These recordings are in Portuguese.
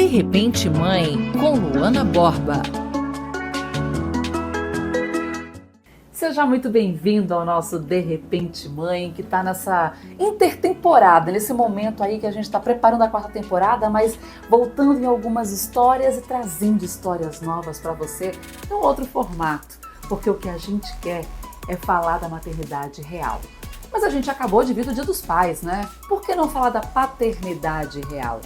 repente, mãe, com Luana Borba. Seja muito bem-vindo ao nosso De Repente Mãe, que está nessa intertemporada, nesse momento aí que a gente está preparando a 4ª temporada, mas voltando em algumas histórias e trazendo histórias novas para você em um outro formato, porque o que a gente quer é falar da maternidade real. Mas a gente acabou de vir do Dia dos Pais, né? Por que não falar da paternidade real?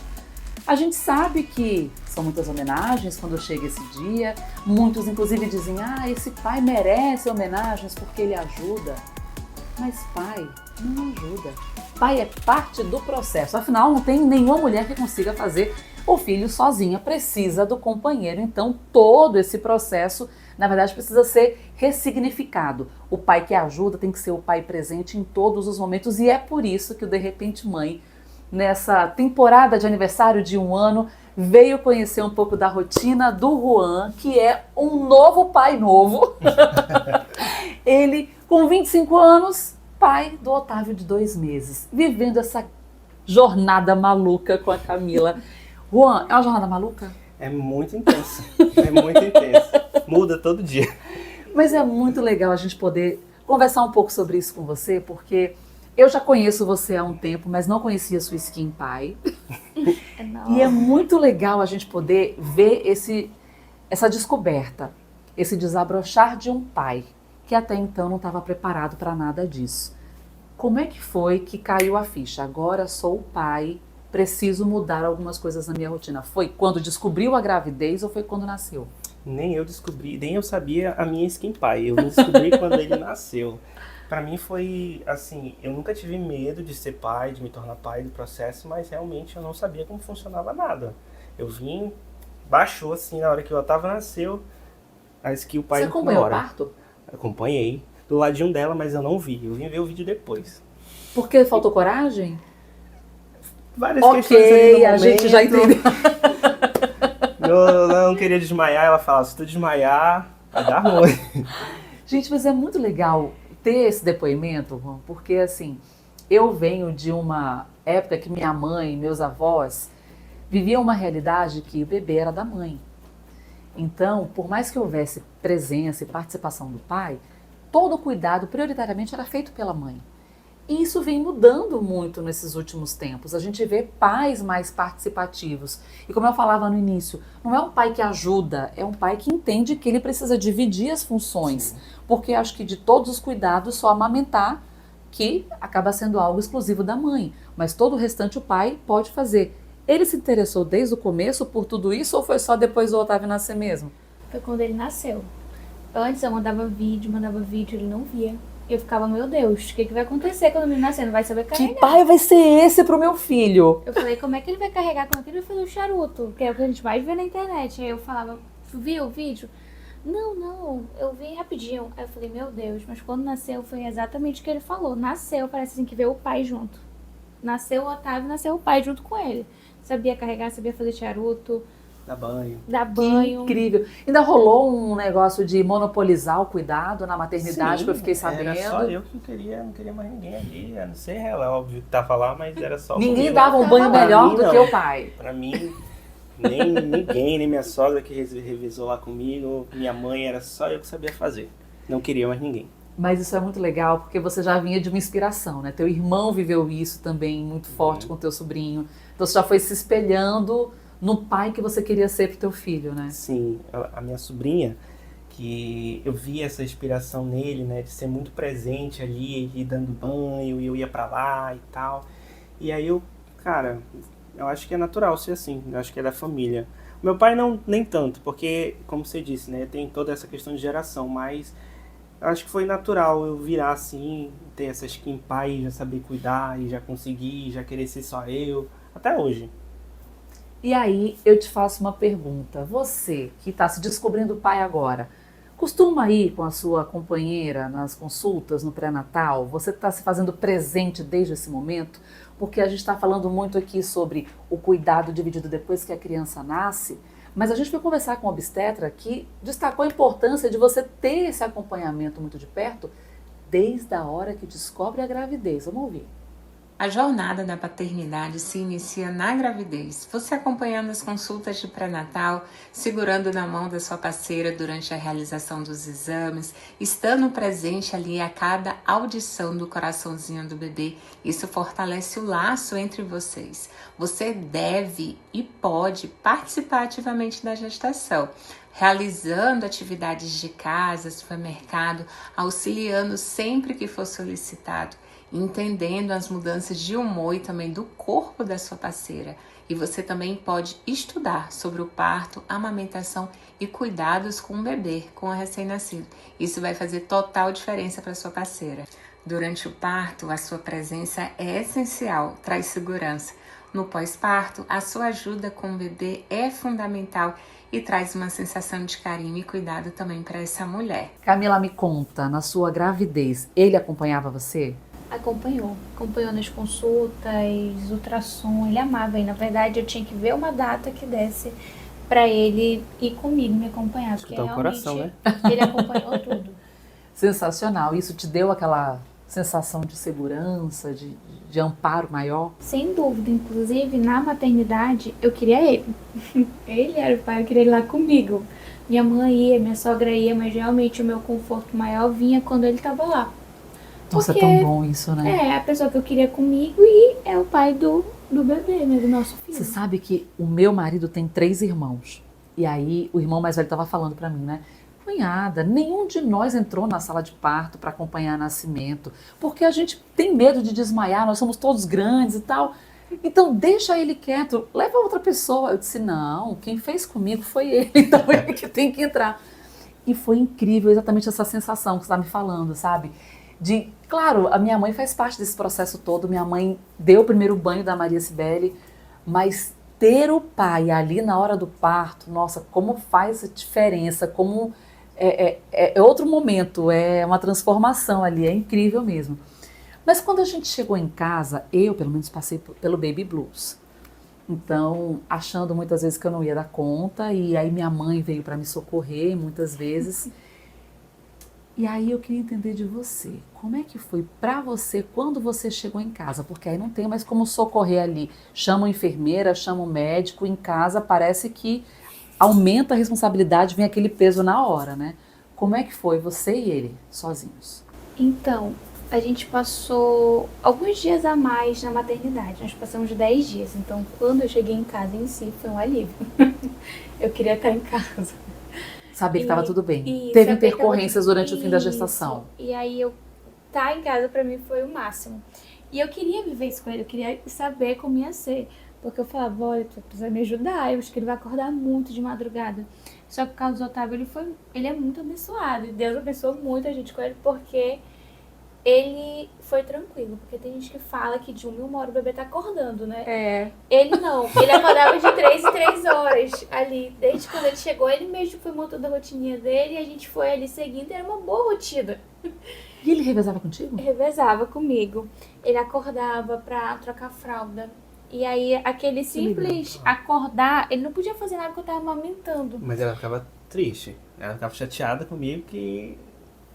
A gente sabe que são muitas homenagens quando chega esse dia, muitos inclusive dizem, esse pai merece homenagens porque ele ajuda. Mas pai não ajuda. Pai é parte do processo, afinal não tem nenhuma mulher que consiga fazer o filho sozinha, precisa do companheiro, então todo esse processo, na verdade, precisa ser ressignificado. O pai que ajuda tem que ser o pai presente em todos os momentos e é por isso que o De Repente Mãe, nessa temporada de aniversário de 1 ano, veio conhecer um pouco da rotina do Juan, que é um novo pai novo. Ele, com 25 anos, pai do Otávio de 2 meses, vivendo essa jornada maluca com a Camila. Juan, é uma jornada maluca? É muito intensa, é muito intensa. Muda todo dia. Mas é muito legal a gente poder conversar um pouco sobre isso com você, porque eu já conheço você há um tempo, mas não conhecia sua Skin Pai. E é muito legal a gente poder ver essa descoberta, esse desabrochar de um pai que até então não estava preparado para nada disso. Como é que foi que caiu a ficha? Agora sou pai, preciso mudar algumas coisas na minha rotina. Foi quando descobriu a gravidez ou foi quando nasceu? Nem eu descobri, nem eu sabia a minha Skin Pai. Eu descobri quando ele nasceu. Pra mim foi assim, eu nunca tive medo de ser pai, de me tornar pai do processo, mas realmente eu não sabia como funcionava nada. Eu vim, baixou assim, na hora que o Otávio nasceu, a Skin Pai. Você acompanhou o parto? Acompanhei, do ladinho dela, mas eu não vi, eu vim ver o vídeo depois. Porque faltou coragem? Várias questões ali no momento. A gente já entendeu. Eu não queria desmaiar, ela falava, se tu desmaiar, vai dar ruim. Gente, mas é muito legal ter esse depoimento, Juan, porque assim, eu venho de uma época que minha mãe, meus avós, viviam uma realidade que o bebê era da mãe. Então, por mais que houvesse presença e participação do pai, todo o cuidado prioritariamente era feito pela mãe. E isso vem mudando muito nesses últimos tempos. A gente vê pais mais participativos. E como eu falava no início, não é um pai que ajuda, é um pai que entende que ele precisa dividir as funções. Sim. Porque acho que de todos os cuidados, só amamentar, que acaba sendo algo exclusivo da mãe. Mas todo o restante o pai pode fazer. Ele se interessou desde o começo por tudo isso ou foi só depois do Otávio nascer mesmo? Foi quando ele nasceu. Antes eu mandava vídeo, ele não via. Eu ficava, meu Deus, o que vai acontecer quando ele nascer? Não vai saber carregar. Que pai vai ser esse pro meu filho? Eu falei, como é que ele vai carregar quando ele fez um charuto? Que é o que a gente mais vê na internet. Aí eu falava, viu o vídeo? Não, eu vi rapidinho. Aí eu falei, meu Deus, mas quando nasceu foi exatamente o que ele falou. Nasceu, parece assim que veio o pai junto. Nasceu o Otávio, nasceu o pai junto com ele. Sabia carregar, sabia fazer charuto. Dá banho. Que incrível. Ainda rolou um negócio de monopolizar o cuidado na maternidade. Sim, que eu fiquei sabendo. Era só eu que não queria mais ninguém ali. A não ser ela, óbvio que tá falando, mas era só ninguém dava um banho melhor do que o pai. Pra mim, nem ninguém, nem minha sogra que revisou lá comigo, minha mãe, era só eu que sabia fazer. Não queria mais ninguém. Mas isso é muito legal, porque você já vinha de uma inspiração, né? Teu irmão viveu isso também muito forte com teu sobrinho. Então você já foi se espelhando no pai que você queria ser pro teu filho, né? Sim, a minha sobrinha, que eu via essa inspiração nele, né, de ser muito presente ali, ele dando banho, e eu ia pra lá e tal. E aí eu acho que é natural ser assim, eu acho que é da família. O meu pai não, nem tanto, porque, como você disse, né, tem toda essa questão de geração, mas eu acho que foi natural eu virar assim, ter essa Skin Pai, já saber cuidar, e já conseguir, já querer ser só eu, até hoje. E aí eu te faço uma pergunta. Você que está se descobrindo pai agora, costuma ir com a sua companheira nas consultas no pré-natal? Você está se fazendo presente desde esse momento? Porque a gente está falando muito aqui sobre o cuidado dividido depois que a criança nasce, mas a gente foi conversar com o obstetra que destacou a importância de você ter esse acompanhamento muito de perto desde a hora que descobre a gravidez. Vamos ouvir. A jornada da paternidade se inicia na gravidez, você acompanhando as consultas de pré-natal, segurando na mão da sua parceira durante a realização dos exames, estando presente ali a cada audição do coraçãozinho do bebê. Isso fortalece o laço entre vocês. Você deve e pode participar ativamente da gestação, realizando atividades de casa, supermercado, auxiliando sempre que for solicitado, entendendo as mudanças de humor e também do corpo da sua parceira. E você também pode estudar sobre o parto, amamentação e cuidados com o bebê, com o recém-nascido. Isso vai fazer total diferença para sua parceira. Durante o parto, a sua presença é essencial, traz segurança. No pós-parto, a sua ajuda com o bebê é fundamental e traz uma sensação de carinho e cuidado também para essa mulher. Camila, me conta, na sua gravidez, ele acompanhava você? Acompanhou nas consultas, ultrassom, ele amava. E na verdade eu tinha que ver uma data que desse pra ele ir comigo, me acompanhar. Porque Escutar o coração, né? ele acompanhou tudo. Sensacional. Isso te deu aquela sensação de segurança, de amparo maior? Sem dúvida, inclusive na maternidade eu queria ele. Ele era o pai, eu queria ele lá comigo. Minha mãe ia, minha sogra ia, mas realmente o meu conforto maior vinha quando ele tava lá. Nossa, Porque é tão bom isso, né? é a pessoa que eu queria comigo e é o pai do bebê, né, do nosso filho. Você sabe que o meu marido tem 3 irmãos. E aí o irmão mais velho estava falando para mim, né? Cunhada, nenhum de nós entrou na sala de parto para acompanhar nascimento, porque a gente tem medo de desmaiar, nós somos todos grandes e tal. Então deixa ele quieto, leva outra pessoa. Eu disse, não, quem fez comigo foi ele, então ele que tem que entrar. E foi incrível exatamente essa sensação que você está me falando, sabe? Claro, a minha mãe faz parte desse processo todo, minha mãe deu o primeiro banho da Maria Cibele, mas ter o pai ali na hora do parto, nossa, como faz a diferença, como é outro momento, é uma transformação ali, é incrível mesmo. Mas quando a gente chegou em casa, eu pelo menos passei pelo baby blues. Então, achando muitas vezes que eu não ia dar conta, e aí minha mãe veio para me socorrer muitas vezes. E aí eu queria entender de você, como é que foi para você quando você chegou em casa? Porque aí não tem mais como socorrer ali. Chama a enfermeira, chama o médico, em casa parece que aumenta a responsabilidade, vem aquele peso na hora, né? Como é que foi você e ele, sozinhos? Então, a gente passou alguns dias a mais na maternidade, nós passamos 10 dias. Então, quando eu cheguei em casa em si, foi um alívio. Eu queria estar em casa. Saber que estava tudo bem. Isso, Teve saber intercorrências durante o fim da Isso. gestação. E aí eu estar em casa pra mim foi o máximo. E eu queria viver isso com ele, eu queria saber como ia ser. Porque eu falava, olha, tu precisa me ajudar, eu acho que ele vai acordar muito de madrugada. Só que o Carlos Otávio, ele é muito abençoado. E Deus abençoou muito a gente com ele, porque ele foi tranquilo. Porque tem gente que fala que de 1 hora o bebê tá acordando, né? É. Ele não, ele acordava de 3 em 3 horas ali. Desde quando ele chegou, ele mesmo foi montando a rotininha dele e a gente foi ali seguindo, e era uma boa rotina. E ele revezava contigo? Revezava comigo. Ele acordava pra trocar fralda. E aí, aquele simples acordar, ele não podia fazer nada porque eu tava amamentando. Mas ela ficava triste. Ela ficava chateada comigo que...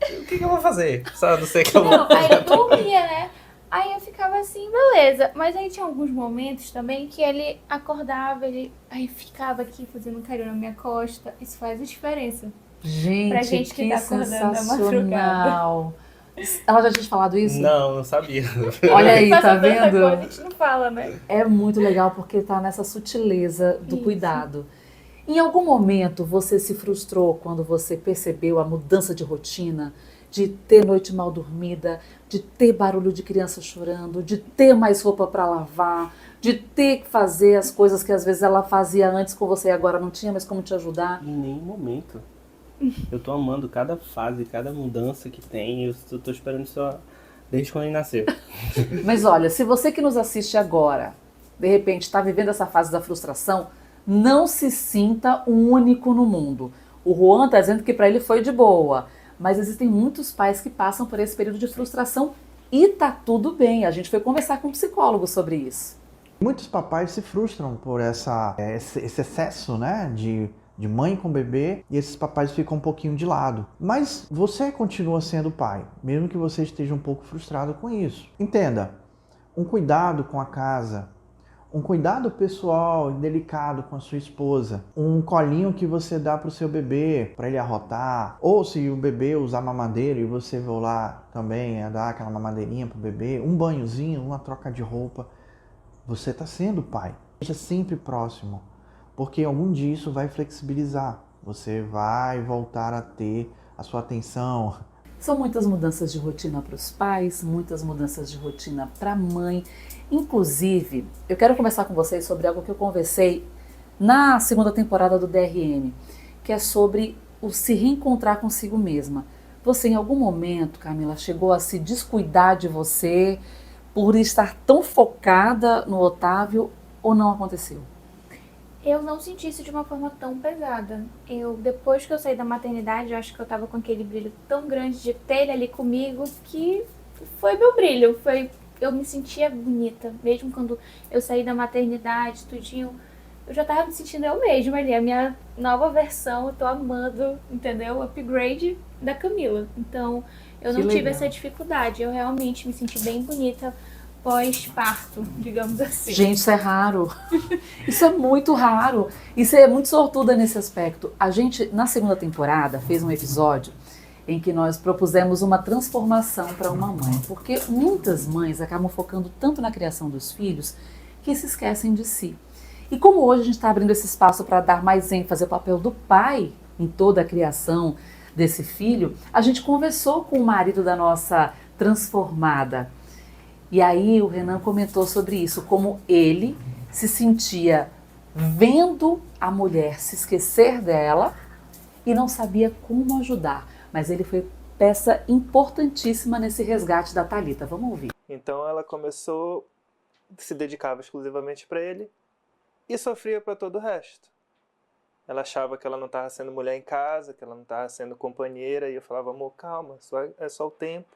O que eu vou fazer? Só não sei o que eu vou Não, aí fazer. ele dormia, né? Aí eu ficava assim, beleza. Mas aí tinha alguns momentos também que ele acordava, aí ficava aqui fazendo carinho na minha costa. Isso faz a diferença. Gente, Pra gente que tá acordando da sensacional. Ela já tinha te falado isso? Não sabia. Olha aí, tá Passa tanta vendo? coisa, a gente não fala, né? É muito legal porque tá nessa sutileza do Isso. cuidado. Em algum momento você se frustrou quando você percebeu a mudança de rotina, de ter noite mal dormida, de ter barulho de criança chorando, de ter mais roupa para lavar, de ter que fazer as coisas que às vezes ela fazia antes com você e agora não tinha mais como te ajudar? Em nenhum momento. Eu tô amando cada fase, cada mudança que tem. Eu tô esperando só desde quando ele nasceu. Mas olha, se você que nos assiste agora, de repente está vivendo essa fase da frustração, não se sinta o único no mundo. O Juan está dizendo que para ele foi de boa, mas existem muitos pais que passam por esse período de frustração e tá tudo bem. A gente foi conversar com um psicólogo sobre isso. Muitos papais se frustram por esse excesso, né, de mãe com bebê, e esses papais ficam um pouquinho de lado. Mas você continua sendo pai, mesmo que você esteja um pouco frustrado com isso. Entenda, um cuidado com a casa, um cuidado pessoal e delicado com a sua esposa, um colinho que você dá para o seu bebê, para ele arrotar, ou se o bebê usar mamadeira e você vai lá também dar aquela mamadeirinha para o bebê, um banhozinho, uma troca de roupa, você está sendo pai. Seja sempre próximo, porque algum dia isso vai flexibilizar, você vai voltar a ter a sua atenção. São muitas mudanças de rotina para os pais, muitas mudanças de rotina para a mãe. Inclusive, eu quero conversar com vocês sobre algo que eu conversei na segunda temporada do DRM, que é sobre o se reencontrar consigo mesma. Você, em algum momento, Camila, chegou a se descuidar de você por estar tão focada no Otávio ou não aconteceu? Eu não senti isso de uma forma tão pesada. Depois que eu saí da maternidade, eu acho que eu tava com aquele brilho tão grande de ter ele ali comigo que foi meu brilho. Eu me sentia bonita. Mesmo quando eu saí da maternidade, tudinho, eu já tava me sentindo eu mesma ali. A minha nova versão, eu tô amando, entendeu? O upgrade da Camila. Então, eu não tive essa dificuldade. Eu realmente me senti bem bonita pós-parto, digamos assim. Gente, isso é raro. Isso é muito raro. Isso é muito sortuda nesse aspecto. A gente, na segunda temporada, fez um episódio em que nós propusemos uma transformação para uma mãe. Porque muitas mães acabam focando tanto na criação dos filhos que se esquecem de si. E como hoje a gente está abrindo esse espaço para dar mais ênfase ao papel do pai em toda a criação desse filho, a gente conversou com o marido da nossa transformada. E aí o Renan comentou sobre isso, como ele se sentia vendo a mulher se esquecer dela e não sabia como ajudar. Mas ele foi peça importantíssima nesse resgate da Thalita. Vamos ouvir. Então ela começou, se dedicava exclusivamente para ele e sofria para todo o resto. Ela achava que ela não estava sendo mulher em casa, que ela não estava sendo companheira, e eu falava, amor, calma, é só o tempo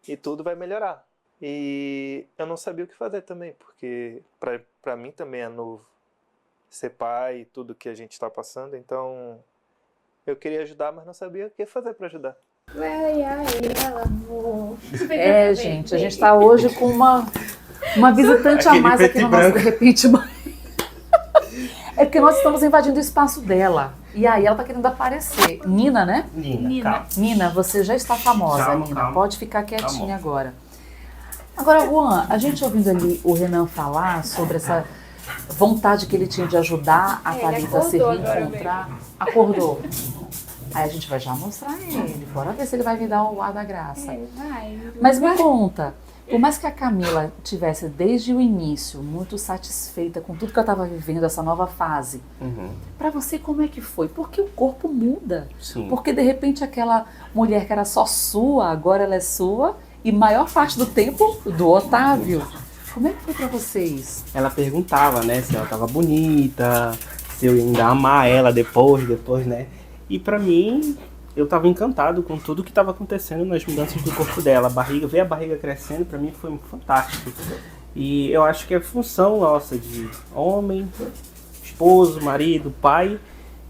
e tudo vai melhorar. E eu não sabia o que fazer também, porque para mim também é novo ser pai e tudo que a gente está passando, então eu queria ajudar, mas não sabia o que fazer para ajudar. Gente, a gente está hoje com uma visitante a mais aqui no nosso De Repente Mãe. É porque nós estamos invadindo o espaço dela. E aí ela tá querendo aparecer. Nina, né? Nina. Nina, você já está famosa, Calma, Nina. calma. Pode ficar quietinha agora. Agora, Juan, a gente ouvindo ali o Renan falar sobre essa vontade que ele tinha de ajudar a Thalita a se reencontrar. Acordou. Aí a gente vai já mostrar ele. Bora ver se ele vai me dar o ar da graça. Mas me conta, por mais que a Camila tivesse desde o início muito satisfeita com tudo que ela estava vivendo, essa nova fase, pra você como é que foi? Porque o corpo muda. Sim. Porque de repente aquela mulher que era só sua, agora ela é sua, e maior parte do tempo do Otávio. Como é que foi pra vocês? Ela perguntava, né, se ela tava bonita, se eu ia ainda amar ela depois, né? E pra mim, eu tava encantado com tudo que tava acontecendo nas mudanças do corpo dela. Ver a barriga crescendo, pra mim foi fantástico. E eu acho que é função nossa de homem, esposo, marido, pai,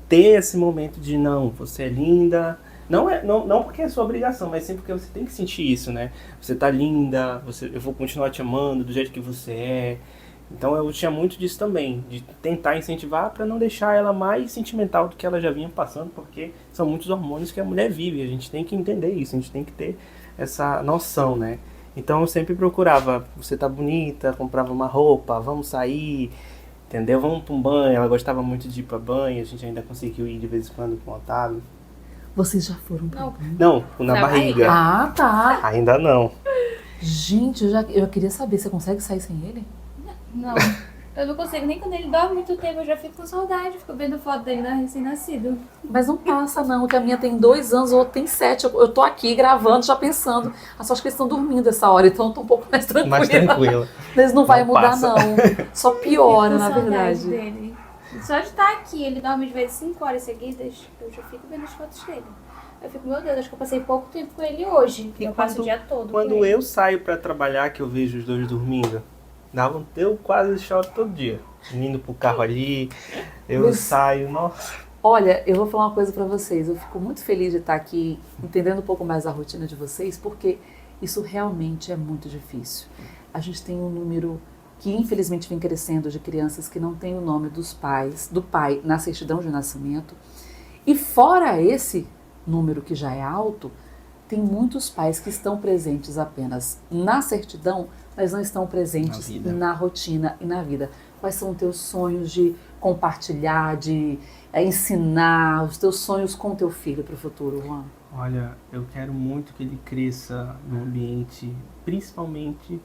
ter esse momento de não, você é linda. Não porque é sua obrigação, mas sim porque você tem que sentir isso, né? Você tá linda, eu vou continuar te amando do jeito que você é. Então eu tinha muito disso também, de tentar incentivar para não deixar ela mais sentimental do que ela já vinha passando, porque são muitos hormônios que a mulher vive, a gente tem que entender isso, a gente tem que ter essa noção, né? Então eu sempre procurava, você tá bonita, comprava uma roupa, vamos sair, entendeu? Vamos para um banho, ela gostava muito de ir para banho, a gente ainda conseguiu ir de vez em quando com o Otávio. Vocês já foram pra banho? Não, na barriga. Ah, tá. Ainda não. Gente, eu queria saber, você consegue sair sem ele? Não, eu não consigo. Nem quando ele dorme muito tempo, eu já fico com saudade. Fico vendo foto dele na recém-nascido. Mas não passa não, que a minha tem 2 anos, o outro tem 7. Eu tô aqui gravando, já pensando. Só acho que eles estão dormindo essa hora, então eu tô um pouco mais tranquila. Mais tranquila. Eles não vai mudar passa. não. Só piora, Eu na fico com saudade verdade. dele. Só de estar aqui, ele dorme de vez 5 horas seguidas, eu já fico vendo as fotos dele. Eu fico, meu Deus, acho que eu passei pouco tempo com ele hoje. E eu passo o dia todo Quando com ele. eu saio pra trabalhar, que eu vejo os dois dormindo, eu quase choro todo dia. Indo pro carro ali, eu saio, nossa. Olha, eu vou falar uma coisa pra vocês. Eu fico muito feliz de estar aqui entendendo um pouco mais a rotina de vocês, porque Isso realmente é muito difícil. A gente tem um número que infelizmente vem crescendo de crianças que não têm o nome do pai na certidão de nascimento. E fora esse número que já é alto, tem muitos pais que estão presentes apenas na certidão, mas não estão presentes na rotina e na vida. Quais são os teus sonhos de compartilhar, de ensinar, os teus sonhos com o teu filho para o futuro, Juan? Olha, eu quero muito que ele cresça num ambiente, principalmente,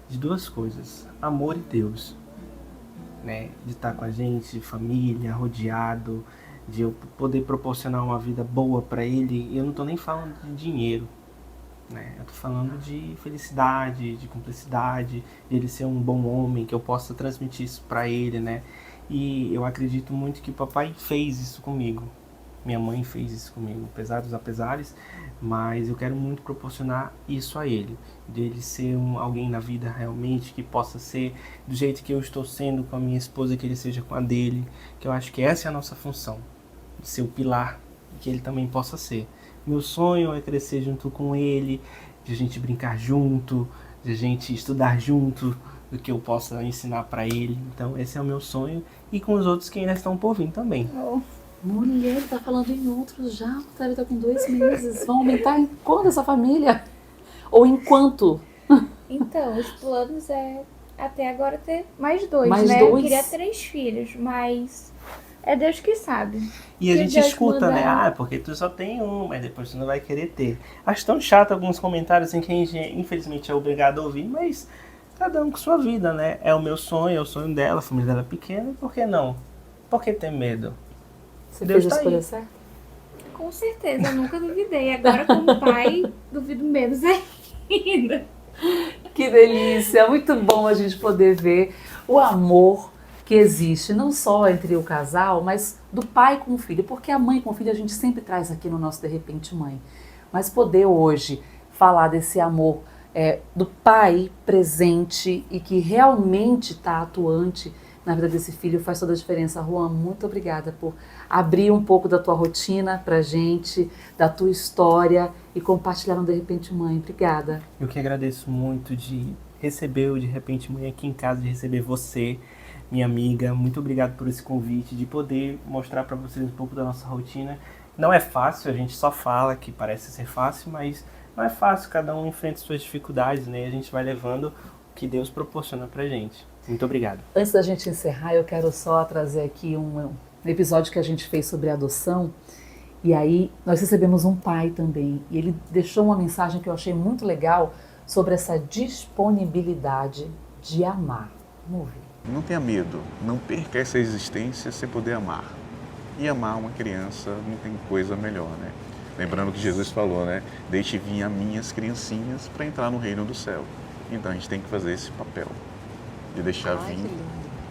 de duas coisas: amor e Deus, né? De estar com a gente, família, rodeado, de eu poder proporcionar uma vida boa para ele. E eu não tô nem falando de dinheiro, né? Eu tô falando de felicidade, de cumplicidade, de ele ser um bom homem, que eu possa transmitir isso para ele, né? E eu acredito muito que o papai fez isso comigo. Minha mãe fez isso comigo, apesar dos apesares, mas eu quero muito proporcionar isso a ele, dele ser alguém na vida realmente que possa ser do jeito que eu estou sendo com a minha esposa, que ele seja com a dele, que eu acho que essa é a nossa função, de ser o pilar, que ele também possa ser. Meu sonho é crescer junto com ele, de a gente brincar junto, de a gente estudar junto, do que eu possa ensinar para ele. Então esse é o meu sonho, e com os outros que ainda estão por vir também. Mulher, tá falando em outros já, tá com 2 meses. Vão aumentar em quando essa família? Ou em quanto? Então, os planos é até agora ter mais 2, Mais né? 2? Eu queria 3 filhos, mas é Deus que sabe. E a Se gente Deus escuta, né? mandar. Porque tu só tem um, mas depois tu não vai querer ter. Acho tão chato alguns comentários assim que a gente, infelizmente, é obrigado a ouvir, mas cada um com sua vida, né? É o meu sonho, é o sonho dela, a família dela é pequena, por que não? Por que ter medo? Você Deus fez a tá escolha aí. certa? Com certeza, eu nunca duvidei. Agora, como pai, duvido menos ainda. Que delícia! É muito bom a gente poder ver o amor que existe, não só entre o casal, mas do pai com o filho. Porque a mãe com o filho a gente sempre traz aqui no nosso De Repente Mãe. Mas poder hoje falar desse amor do pai presente e que realmente está atuante na vida desse filho faz toda a diferença. Juan, muito obrigada por abrir um pouco da tua rotina pra gente, da tua história e compartilhar no De Repente Mãe. Obrigada. Eu que agradeço muito de receber o De Repente Mãe aqui em casa, de receber você, minha amiga. Muito obrigado por esse convite, de poder mostrar para vocês um pouco da nossa rotina. Não é fácil, a gente só fala que parece ser fácil, mas não é fácil, cada um enfrenta suas dificuldades, né? A gente vai levando o que Deus proporciona pra gente. Muito obrigado. Antes da gente encerrar, eu quero só trazer aqui um episódio que a gente fez sobre adoção. E aí nós recebemos um pai também. E ele deixou uma mensagem que eu achei muito legal sobre essa disponibilidade de amar. Vamos ouvir. Não tenha medo, não perca essa existência sem poder amar. E amar uma criança não tem coisa melhor, né? Lembrando que Jesus falou, né? Deixe vir as minhas criancinhas para entrar no reino do céu. Então a gente tem que fazer esse papel de deixar vir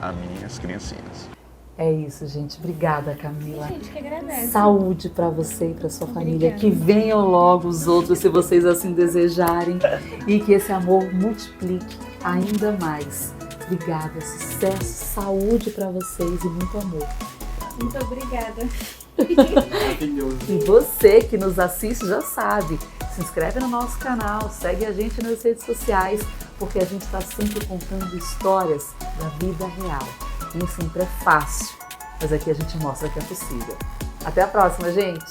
as minhas criancinhas. É isso, gente. Obrigada, Camila. Gente, que agradece. Saúde para você e para sua família. Obrigada. Que venham logo os outros, se vocês assim desejarem. E que esse amor multiplique ainda mais. Obrigada, sucesso, saúde para vocês e muito amor. Muito obrigada. Maravilhoso. E você que nos assiste já sabe, se inscreve no nosso canal, segue a gente nas redes sociais, porque a gente está sempre contando histórias da vida real. Nem sempre é fácil, mas aqui a gente mostra que é possível. Até a próxima, gente!